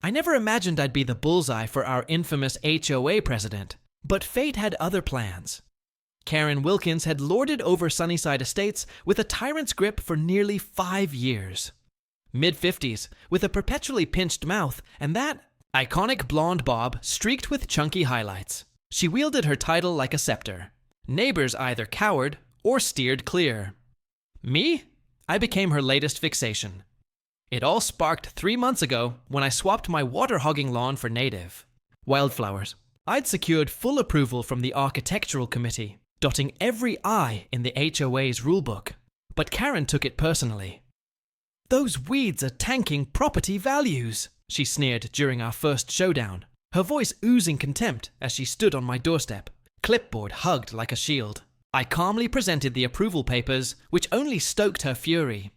I never imagined I'd be the bullseye for our infamous HOA president, but fate had other plans. Karen Wilkins had lorded over Sunnyside Estates with a tyrant's grip for nearly 5 years. Mid-50s, with a perpetually pinched mouth and that iconic blonde bob streaked with chunky highlights. She wielded her title like a scepter. Neighbors either cowered or steered clear. Me? I became her latest fixation. It all sparked 3 months ago when I swapped my water-hogging lawn for native wildflowers. I'd secured full approval from the architectural committee, dotting every I in the HOA's rulebook. But Karen took it personally. "Those weeds are tanking property values," she sneered during our first showdown, her voice oozing contempt as she stood on my doorstep, clipboard hugged like a shield. I calmly presented the approval papers, which only stoked her fury.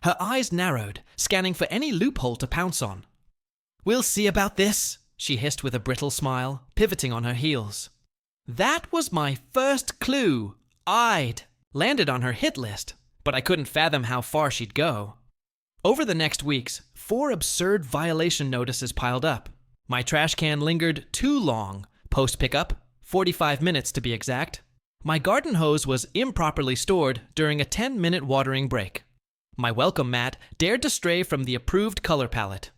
Her eyes narrowed, scanning for any loophole to pounce on. "We'll see about this," she hissed with a brittle smile, pivoting on her heels. That was my first clue. I'd landed on her hit list, but I couldn't fathom how far she'd go. Over the next weeks, 4 absurd violation notices piled up. My trash can lingered too long, post-pickup, 45 minutes to be exact. My garden hose was improperly stored during a 10-minute watering break. My welcome mat dared to stray from the approved color palette.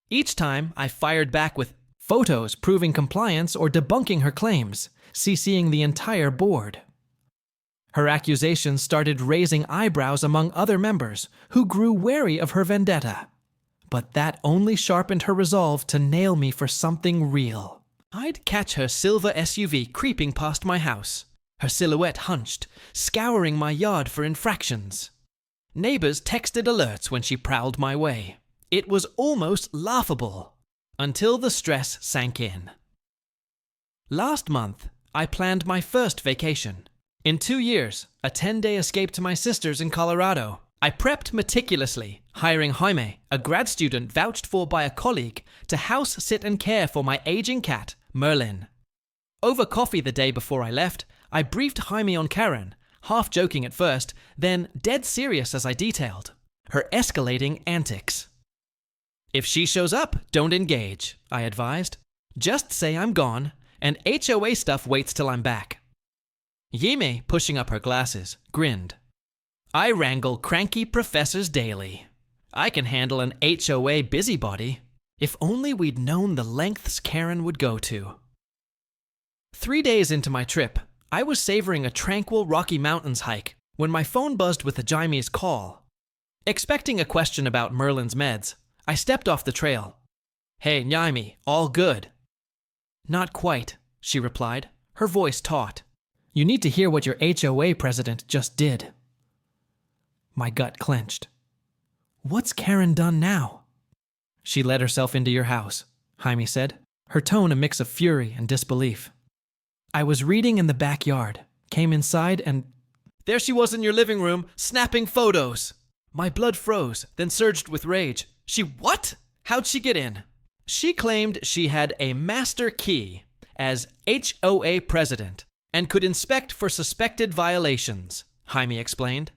Each time, I fired back with photos proving compliance or debunking her claims, CCing the entire board. Her accusations started raising eyebrows among other members, who grew wary of her vendetta. But that only sharpened her resolve to nail me for something real. I'd catch her silver SUV creeping past my house, her silhouette hunched, scouring my yard for infractions. Neighbors texted alerts when she prowled my way. It was almost laughable, until the stress sank in. Last month, I planned my first vacation. In 2 years, a 10-day escape to my sister's in Colorado. I prepped meticulously, hiring Jaime, a grad student vouched for by a colleague, to house sit and care for my aging cat, Merlin. Over coffee the day before I left, I briefed Jaime on Karen, half joking at first, then dead serious as I detailed her escalating antics. "If she shows up, don't engage," I advised. "Just say I'm gone, and HOA stuff waits till I'm back." Yime, pushing up her glasses, grinned. "I wrangle cranky professors daily. I can handle an HOA busybody. If only we'd known the lengths Karen would go to." 3 days into my trip, I was savoring a tranquil Rocky Mountains hike when my phone buzzed with a Jaime's call. Expecting a question about Merlin's meds, I stepped off the trail. "Hey, Jaime, all good?" "Not quite," she replied, her voice taut. "You need to hear what your HOA president just did." My gut clenched. "What's Karen done now?" "She let herself into your house," Jaime said, her tone a mix of fury and disbelief. "I was reading in the backyard, came inside and there she was in your living room, snapping photos." My blood froze, then surged with rage. "She what? How'd she get in?" "She claimed she had a master key as HOA president and could inspect for suspected violations," Jaime explained.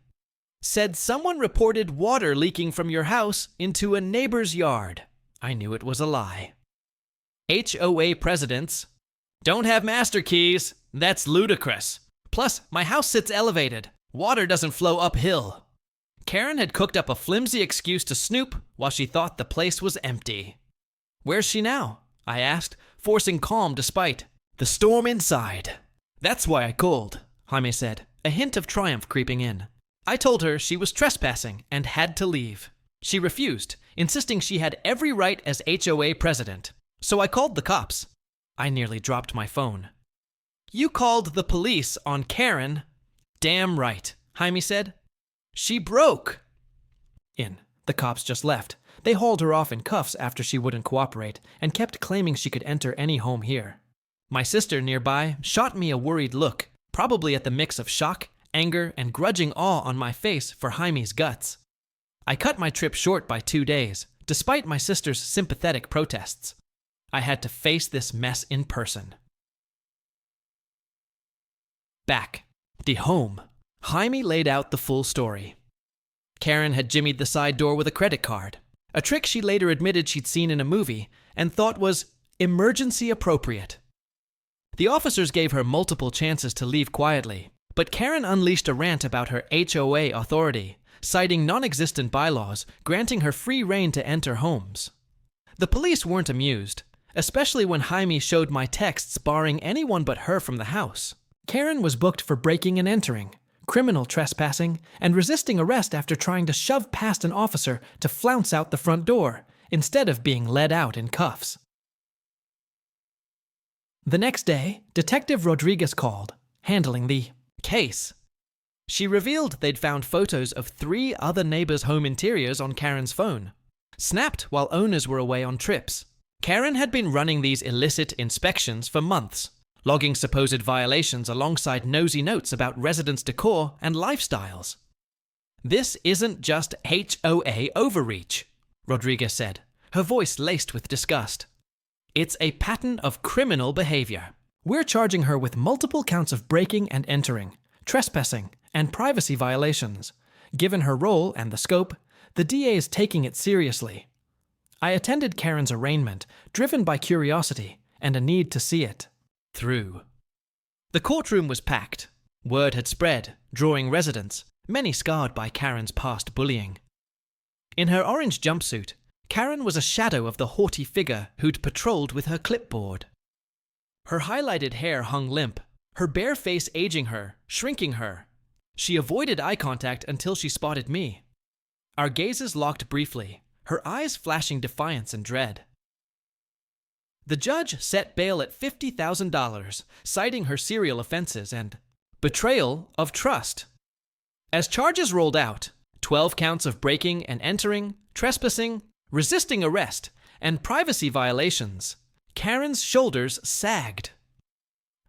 "Said someone reported water leaking from your house into a neighbor's yard." I knew it was a lie. "HOA presidents don't have master keys. That's ludicrous. Plus, my house sits elevated. Water doesn't flow uphill." Karen had cooked up a flimsy excuse to snoop while she thought the place was empty. "Where's she now?" I asked, forcing calm despite the storm inside. "That's why I called," Jaime said, a hint of triumph creeping in. I told her she was trespassing and had to leave. She refused, insisting she had every right as HOA president. So I called the cops. I nearly dropped my phone. "You called the police on Karen?" "Damn right," Jaime said. "She broke." The cops just left. They hauled her off in cuffs after she wouldn't cooperate and kept claiming she could enter any home here. My sister nearby shot me a worried look, probably at the mix of shock, anger, and grudging awe on my face for Jaime's guts. I cut my trip short by 2 days, despite my sister's sympathetic protests. I had to face this mess in person. Back. The home. Jaime laid out the full story. Karen had jimmied the side door with a credit card. a trick she later admitted she'd seen in a movie and thought was emergency appropriate. The officers gave her multiple chances to leave quietly, but Karen unleashed a rant about her HOA authority, citing non-existent bylaws granting her free rein to enter homes. The police weren't amused, especially when Jaime showed my texts barring anyone but her from the house. Karen was booked for breaking and entering, criminal trespassing, and resisting arrest after trying to shove past an officer to flounce out the front door, instead of being led out in cuffs. The next day, Detective Rodriguez called, handling the case. She revealed they'd found photos of 3 other neighbors' home interiors on Karen's phone, snapped while owners were away on trips. Karen had been running these illicit inspections for months, logging supposed violations alongside nosy notes about residents' decor and lifestyles. "This isn't just HOA overreach," Rodriguez said, her voice laced with disgust. "It's a pattern of criminal behavior. We're charging her with multiple counts of breaking and entering, trespassing, and privacy violations. Given her role and the scope, the DA is taking it seriously." I attended Karen's arraignment, driven by curiosity and a need to see it through. The courtroom was packed. Word had spread, drawing residents, many scarred by Karen's past bullying. In her orange jumpsuit, Karen was a shadow of the haughty figure who'd patrolled with her clipboard. Her highlighted hair hung limp, her bare face aging her, shrinking her. She avoided eye contact until she spotted me. Our gazes locked briefly, her eyes flashing defiance and dread. The judge set bail at $50,000, citing her serial offenses and betrayal of trust. As charges rolled out, 12 counts of breaking and entering, trespassing, resisting arrest, and privacy violations, Karen's shoulders sagged.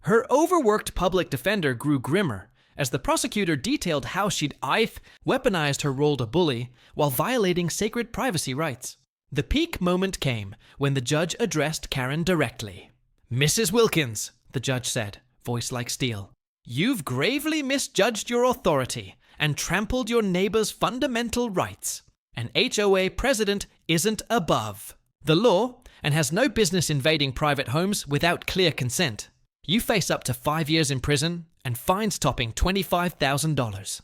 Her overworked public defender grew grimmer as the prosecutor detailed how she'd weaponized her role to bully while violating sacred privacy rights. The peak moment came when the judge addressed Karen directly. "Mrs. Wilkins," the judge said, voice like steel, "you've gravely misjudged your authority and trampled your neighbor's fundamental rights. An HOA president isn't above the law and has no business invading private homes without clear consent. You face up to 5 years in prison and fines topping $25,000.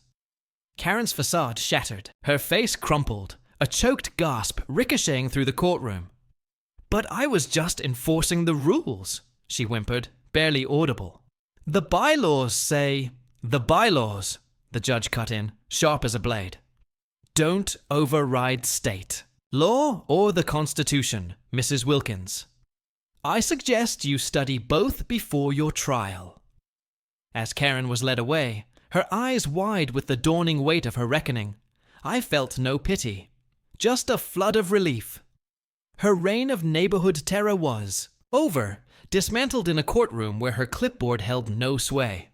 Karen's facade shattered, her face crumpled, a choked gasp ricocheting through the courtroom. "But I was just enforcing the rules," she whimpered, barely audible. "The bylaws say..." "The bylaws," the judge cut in, sharp as a blade, "don't override state law or the Constitution, Mrs. Wilkins. I suggest you study both before your trial." As Karen was led away, her eyes wide with the dawning weight of her reckoning, I felt no pity, just a flood of relief. Her reign of neighborhood terror was over, dismantled in a courtroom where her clipboard held no sway.